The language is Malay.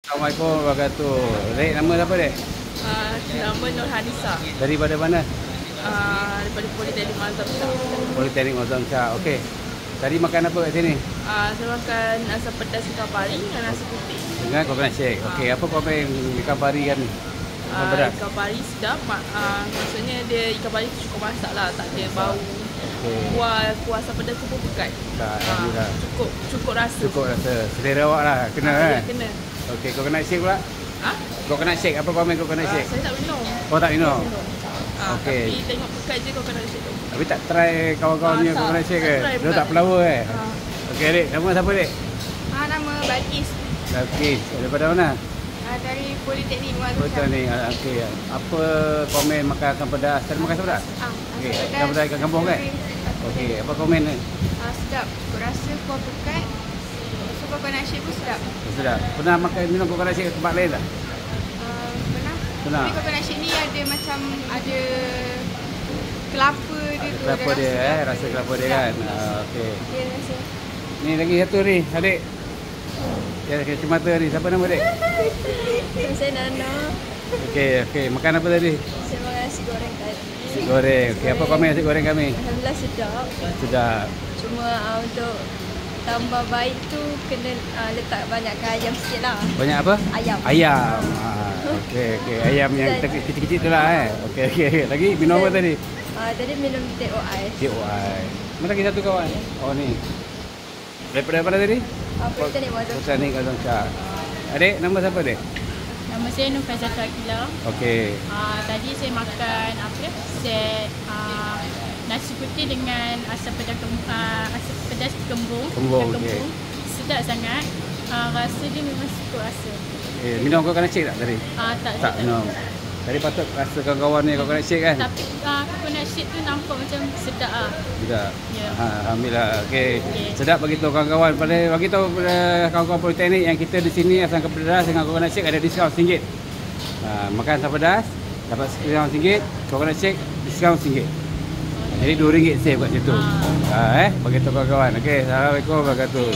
Assalamualaikum warahmatullahi wabarakatuh. Dek, nama siapa dek? Nama Nur Hanisa. Daripada mana? Daripada Politeknik Mazhab Shah. Politeknik Mazhab Shah. Okey. Tadi makan apa kat sini? Saya makan asam pedas ikan pari dengan nasi putih. Dengan coconut shake. Okey, apa komen ikan pari kan ni? Berat. Ikan pari sedap. Maksudnya dia ikan pari cukup masak lah. Tak ada bau. Okey. Kuah asam pedas tu pun pekat. Alhamdulillah. Cukup rasa. Cukup rasa. Selera awak lah. Kena Ya, kan? kena. Okey, coconut shake pula? Coconut shake. Apa komen coconut shake? Saya tak minum. Oh, tak minum? Okey. Okey. Tapi tengok pekat je coconut shake tu. Tapi tak try kawan-kawan punya Tak. coconut shake ke? Tak try Dia pula. tak flower eh? Okey dek, nama siapa dek? Nama Balkis Balkis. Daripada mana? dari Politeknik Mazhab Betul Shah. ni. Okey. Apa komen makan asam pedas? Tadi makan asam pedas? Okey, Asam asam pedas ikan kampung kan? Okey, apa komen ni? Sedap. Aku rasa kuah pekat. So coconut shake pun sedap. Sudah. Pernah makan minum coconut shake kat tempat lain tak? Pernah. Pernah. Tapi coconut shake ni ada macam ada kelapa dia tu. Kelapa ada dia rasa rasa kelapa dia Sedap. kan. Okey. Dia rasa. Ni lagi satu ni, adik. Ya, kacamata ni. Siapa nama dek? Saya Nana. Okey. Makan apa tadi? Saya makan nasi goreng tadi. Nasi goreng. Okey, apa komen nasi goreng kami? Alhamdulillah sedap. Sedap. Cuma untuk tambah baik tu kena letak banyakkan ayam sikit lah. Banyak apa? Ayam. Ayam. Okey. Ayam yang kecil-kecil tu lah eh. Okey. Lagi minum apa tadi? Tadi minum teh ais. KOI. Mana lagi satu kawan? Oh ni. Daripada mana tadi? Politeknik Mazhab Shah. Politeknik Mazhab Shah. Adik, nama siapa dek? Nama saya Nur Faizal Akila. Okey. Tadi saya makan set nasi putih dengan asam pedas kembung. Kembung, Ikan okey. Sedap sangat. Rasa dia memang suka rasa. Minum coconut shake tak tadi? Tak Tak minum. Tadi patut rasa kawan-kawan ni coconut shake kan? Tapi coconut shake tu nampak macam sedap lah. Tidak. Ya. Alhamdulillah. Okey. Okey. Sedap bagi tahu kawan-kawan. Bagi tahu pada kawan-kawan Politeknik yang kita di sini asam pedas dengan coconut shake ada diskaun RM1. Makan asam pedas dapat diskaun RM1, coconut shake diskaun RM1. Jadi RM2 save kat situ. Bagi tahu kawan-kawan. Okey, assalamualaikum warahmatullahi wabarakatuh.